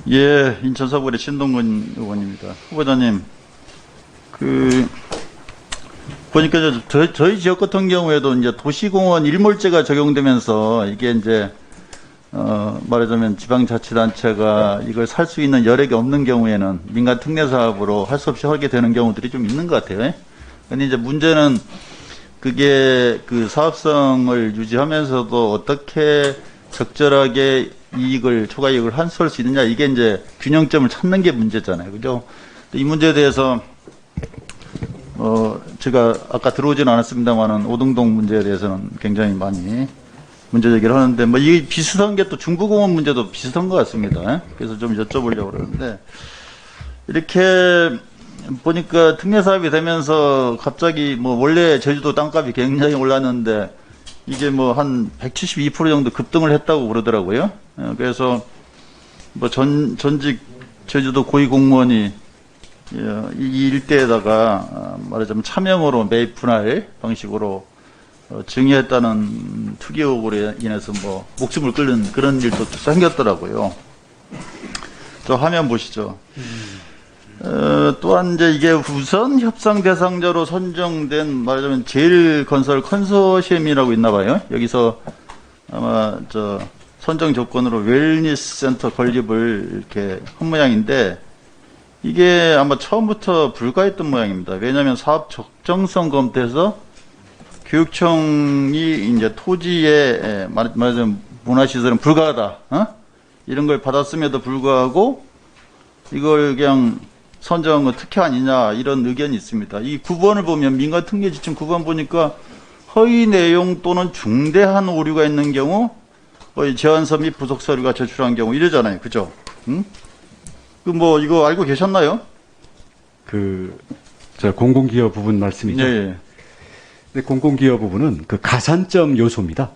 예, 인천 서구의 신동근 의원입니다. 후보자님, 보니까 저희 지역 같은 경우에도 이제 도시공원 일몰제가 적용되면서 이게 이제, 말하자면 지방자치단체가 이걸 살 수 있는 여력이 없는 경우에는 민간 특례 사업으로 할 수 없이 하게 되는 경우들이 좀 있는 것 같아요. 근데 이제 문제는 그게 그 사업성을 유지하면서도 어떻게 적절하게 초과 이익을 환수할 수 있느냐, 이게 이제 균형점을 찾는 게 문제잖아요. 그죠? 이 문제에 대해서, 제가 아까 들어오지는 않았습니다만은 오등동 문제에 대해서는 굉장히 많이 문제 제기를 하는데, 뭐, 이 비슷한 게 또 중부공원 문제도 비슷한 것 같습니다. 그래서 좀 여쭤보려고 그러는데, 이렇게 보니까 특례 사업이 되면서 갑자기 뭐, 원래 제주도 땅값이 굉장히 올랐는데, 이게 뭐 한 172% 정도 급등을 했다고 그러더라고요. 그래서 뭐 전직 제주도 고위공무원이 이 일대에다가 말하자면 차명으로 매입 분할 방식으로 증여했다는 투기 의혹으로 인해서 뭐 목숨을 끊는 그런 일도 생겼더라고요. 저 화면 보시죠. 또한 이제 이게 우선 협상 대상자로 선정된 말하자면 제일건설 컨소시엄이라고 있나 봐요. 여기서 아마 저 선정 조건으로 웰니스 센터 건립을 이렇게 한 모양인데, 이게 아마 처음부터 불가했던 모양입니다. 왜냐하면 사업 적정성 검토에서 교육청이 이제 토지에 말하자면 문화시설은 불가하다, 이런 걸 받았음에도 불구하고 이걸 그냥 선정한 건 특혜 아니냐, 이런 의견이 있습니다. 이 9번을 보면 민간 특례 지침 9번 보니까 허위 내용 또는 중대한 오류가 있는 경우 제안서 및 부속 서류가 제출한 경우 이러잖아요. 그죠? 응? 뭐 이거 알고 계셨나요? 저 공공기여 부분 말씀이죠. 네. 근데 공공기여 부분은 그 가산점 요소입니다.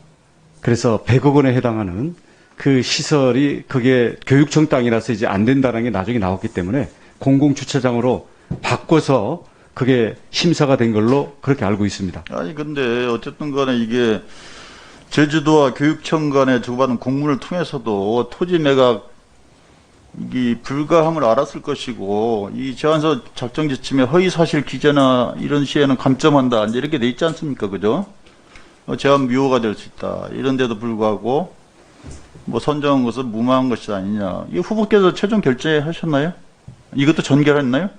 그래서 100억 원에 해당하는 그 시설이 그게 교육청 땅이라서 이제 안 된다는 게 나중에 나왔기 때문에 공공주차장으로 바꿔서 그게 심사가 된 걸로 그렇게 알고 있습니다. 아니 근데 어쨌든 간에 이게 제주도와 교육청 간에 주고받은 공문을 통해서도 토지 매각 이 불가함을 알았을 것이고, 이 제안서 작성 지침에 허위 사실 기재나 이런 시에는 감점한다, 이제 이렇게 돼 있지 않습니까? 그죠? 제안 미호가 될 수 있다, 이런데도 불구하고 뭐 선정한 것은 무마한 것이 아니냐. 이 후보께서 최종 결재하셨나요? 이것도 전결했나요?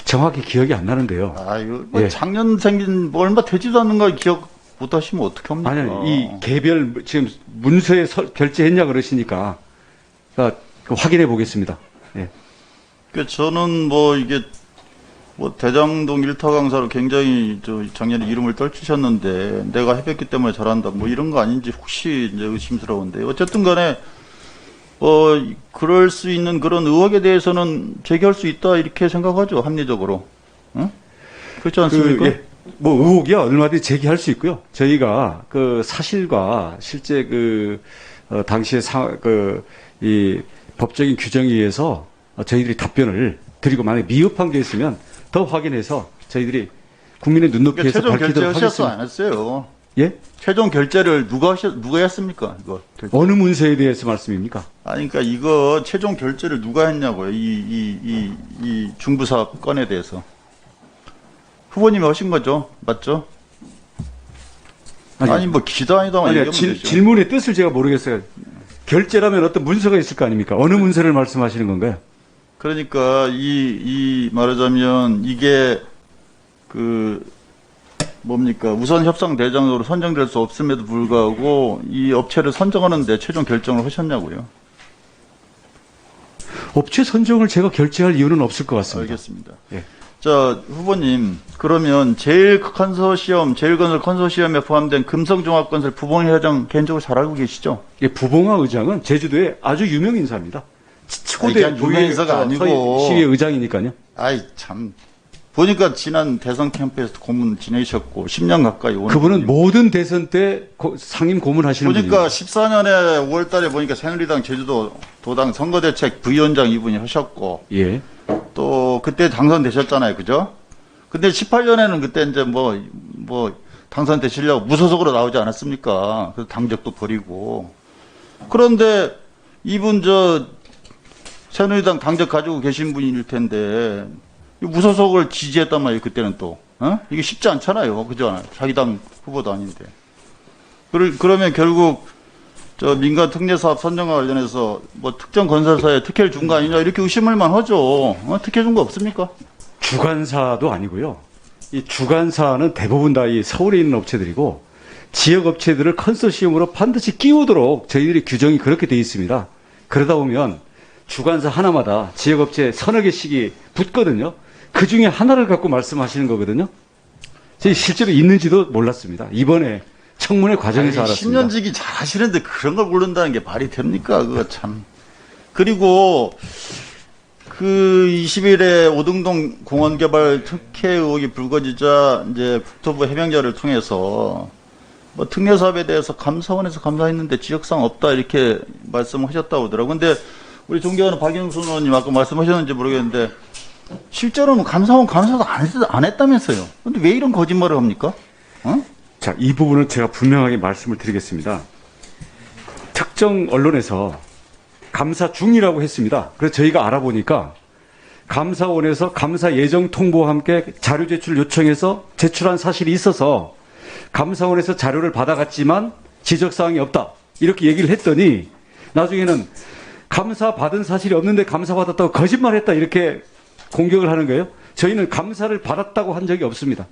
정확히 기억이 안 나는데요. 이거 뭐 작년 생긴 뭐 얼마 되지도 않는 걸 기억 못 하시면 어떡합니까? 아니, 이 개별 지금 문서에 결재했냐 그러시니까 확인해 보겠습니다. 예. 저는 뭐 이게 뭐 대장동 일타 강사로 굉장히 작년에 이름을 떨치셨는데 내가 해봤기 때문에 잘한다, 뭐 이런 거 아닌지 혹시 이제 의심스러운데, 어쨌든 간에 그럴 수 있는 그런 의혹에 대해서는 제기할 수 있다, 이렇게 생각하죠, 합리적으로. 응? 그렇지 않습니까? 뭐 의혹이야 얼마든지 제기할 수 있고요. 저희가 그 사실과 실제 당시에 이 법적인 규정에 의해서 저희들이 답변을 드리고, 만약에 미흡한 게 있으면 더 확인해서 저희들이 국민의 눈높이에서 최종 밝히도록 결제하셨어, 하겠습니다. 안 했어요? 예? 최종 결제를 누가 했습니까? 이거 결제. 어느 문서에 대해서 말씀입니까? 아니, 그러니까 이거 최종 결제를 누가 했냐고요? 이 중부사업 건에 대해서. 후보님이 하신 거죠? 맞죠? 아니 뭐 기도 아니다만 얘기하면 되죠. 질문의 뜻을 제가 모르겠어요. 결제라면 어떤 문서가 있을 거 아닙니까? 어느 문서를 말씀하시는 건가요? 그러니까 말하자면 이게 뭡니까? 우선 협상 대상으로 선정될 수 없음에도 불구하고 이 업체를 선정하는데 최종 결정을 하셨냐고요? 업체 선정을 제가 결제할 이유는 없을 것 같습니다. 알겠습니다. 예. 자, 후보님, 그러면 제일건설 컨소시엄에 포함된 금성종합건설 부봉희 회장 개인적으로 잘 알고 계시죠? 예, 부봉화 의장은 제주도의 아주 유명 인사입니다. 초대 유명 인사가 아니고 시의 의장이니까요. 아이 참, 보니까 지난 대선 캠프에서 고문 지내셨고 10년 가까이 오는 그분은 모든 대선 때 상임 고문하시는 분이에요. 보니까 14년에 5월달에 보니까 새누리당 제주도 도당 선거대책 부위원장 이분이 하셨고, 예. 또 그때 당선되셨잖아요, 그죠? 근데 18년에는 그때 이제 뭐 당선되시려고 무소속으로 나오지 않았습니까? 그래서 당적도 버리고. 그런데 이분 새누리당 당적 가지고 계신 분일 텐데 무소속을 지지했단 말이에요. 그때는 또 이게 쉽지 않잖아요. 그죠? 자기 당 후보도 아닌데. 그러면 결국 민간 특례 사업 선정과 관련해서 뭐 특정 건설사에 특혜를 준 거 아니냐 이렇게 의심을만 하죠. 특혜 준 거 없습니까? 주관사도 아니고요. 이 주관사는 대부분 다 이 서울에 있는 업체들이고 지역 업체들을 컨소시엄으로 반드시 끼우도록 저희들이 규정이 그렇게 돼 있습니다. 그러다 보면 주관사 하나마다 지역 업체 서너 개씩이 붙거든요. 그 중에 하나를 갖고 말씀하시는 거거든요. 저희 실제로 있는지도 몰랐습니다. 이번에 청문회 과정에서 알았습니다. 10년 지기 잘 하시는데 그런 걸 모른다는 게 말이 됩니까? 그거 참. 그리고 그 20일에 오등동 공원 개발 특혜 의혹이 불거지자 이제 국토부 해명자를 통해서 뭐 특례 사업에 대해서 감사원에서 감사했는데 지적사항 없다 이렇게 말씀하셨다고 하더라고요. 근데 우리 존경하는 박영수 의원님 아까 말씀하셨는지 모르겠는데 실제로는 감사원 감사도 안 했다면서요. 근데 왜 이런 거짓말을 합니까? 자, 이 부분은 제가 분명하게 말씀을 드리겠습니다. 특정 언론에서 감사 중이라고 했습니다. 그래서 저희가 알아보니까 감사원에서 감사 예정 통보와 함께 자료 제출 요청해서 제출한 사실이 있어서 감사원에서 자료를 받아갔지만 지적사항이 없다. 이렇게 얘기를 했더니 나중에는 감사 받은 사실이 없는데 감사 받았다고 거짓말했다. 이렇게 공격을 하는 거예요. 저희는 감사를 받았다고 한 적이 없습니다.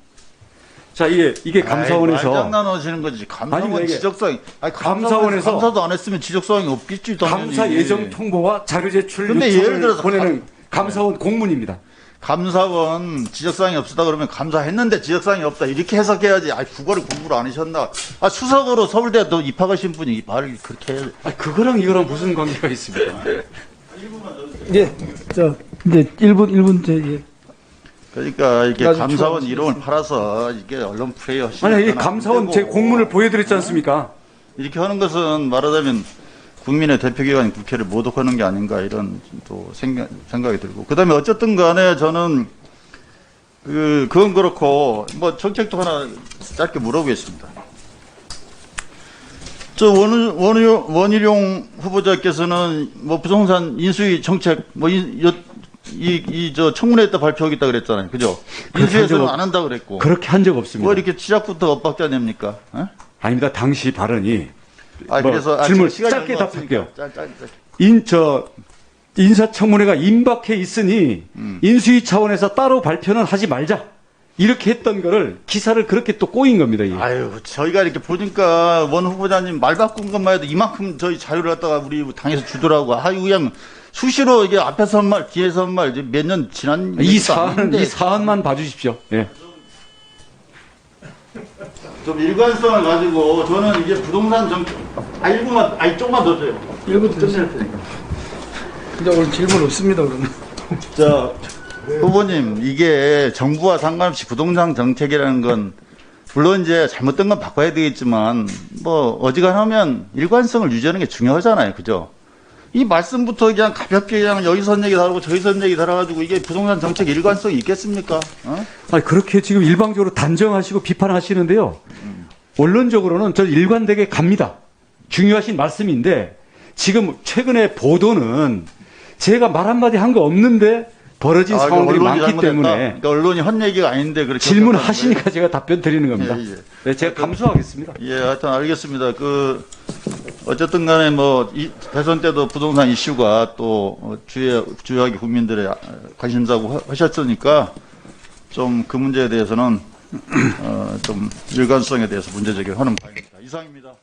자, 이게 감사원에서 말장난하시는 거지. 감사원 아니, 이게 지적사항. 감사원에서 감사도 안 했으면 지적사항이 없겠지. 당연히. 감사 예정 통보와 자료 제출 근데 요청을 예를 들어서 보내는 감사원 공문입니다. 감사원 지적사항이 없었다 그러면 감사했는데 지적사항이 없다 이렇게 해석해야지. 국어를 공부를 안 하셨나? 수석으로 서울대 또 입학하신 분이 말을 그렇게 해야 돼. 그거랑 이거랑 무슨 관계가 있습니까? 예, 이제 1분 예. 그러니까 이게 나중에 감사원 추가하시겠습니다. 이름을 팔아서 이게 언론 플레이 하시는 아니, 이 건 안 감사원 되고. 제 공문을 보여드렸지 않습니까? 이렇게 하는 것은 말하자면 국민의 대표기관인 국회를 모독하는 게 아닌가 이런 또 생각이 들고. 그 다음에 어쨌든 간에 저는 그건 그렇고 뭐 정책도 하나 짧게 물어보겠습니다. 원희룡 후보자께서는 뭐 부동산 인수위 정책 청문회에 때 발표하겠다 그랬잖아요. 그죠? 인수위에서는 안 한다 그랬고. 그렇게 한 적 없습니다. 뭐 이렇게 시작부터 엇박자 냅니까? 아닙니다. 당시 발언이 그래서 질문 시간이 짧게 얼마 답할게요. 없으니까 인사청문회가 임박해 있으니 인수위 차원에서 따로 발표는 하지 말자. 이렇게 했던 거를 기사를 그렇게 또 꼬인 겁니다. 이게. 저희가 이렇게 보니까 원 후보자님 말 바꾼 것만 해도 이만큼 저희 자료를 갖다가 우리 당에서 주더라고. 그냥 수시로 이게 앞에서 한 말, 뒤에서 한 말, 몇 년 지난 이 사안만 봐주십시오. 예. 좀 일관성을 가지고 저는 이제 부동산 정책, 조금만 더 줘요. 1분 끝낼 테니까. 이제 오늘 질문 없습니다, 그러면. 후보님, 이게 정부와 상관없이 부동산 정책이라는 건 물론 이제 잘못된 건 바꿔야 되겠지만 뭐 어지간하면 일관성을 유지하는 게 중요하잖아요. 그죠? 이 말씀부터 그냥 가볍게 그냥 여기서 얘기 다르고 저기서 얘기 달아가지고 이게 부동산 정책 일관성이 있겠습니까? 그렇게 지금 일방적으로 단정하시고 비판하시는데요. 원론적으로는 저 일관되게 갑니다. 중요하신 말씀인데 지금 최근에 보도는 제가 말 한마디 한 거 없는데 벌어진 상황들이 많기 때문에 그러니까 언론이 한 얘기가 아닌데 그렇게 질문하시니까 제가 답변 드리는 겁니다. 예. 네, 제가 감수하겠습니다. 예, 하여튼 알겠습니다. 어쨌든 간에 대선 때도 부동산 이슈가 또 주요하게 국민들의 관심사고 하셨으니까 좀 그 문제에 대해서는 좀 일관성에 대해서 문제 제기를 하는 바입니다. 이상입니다.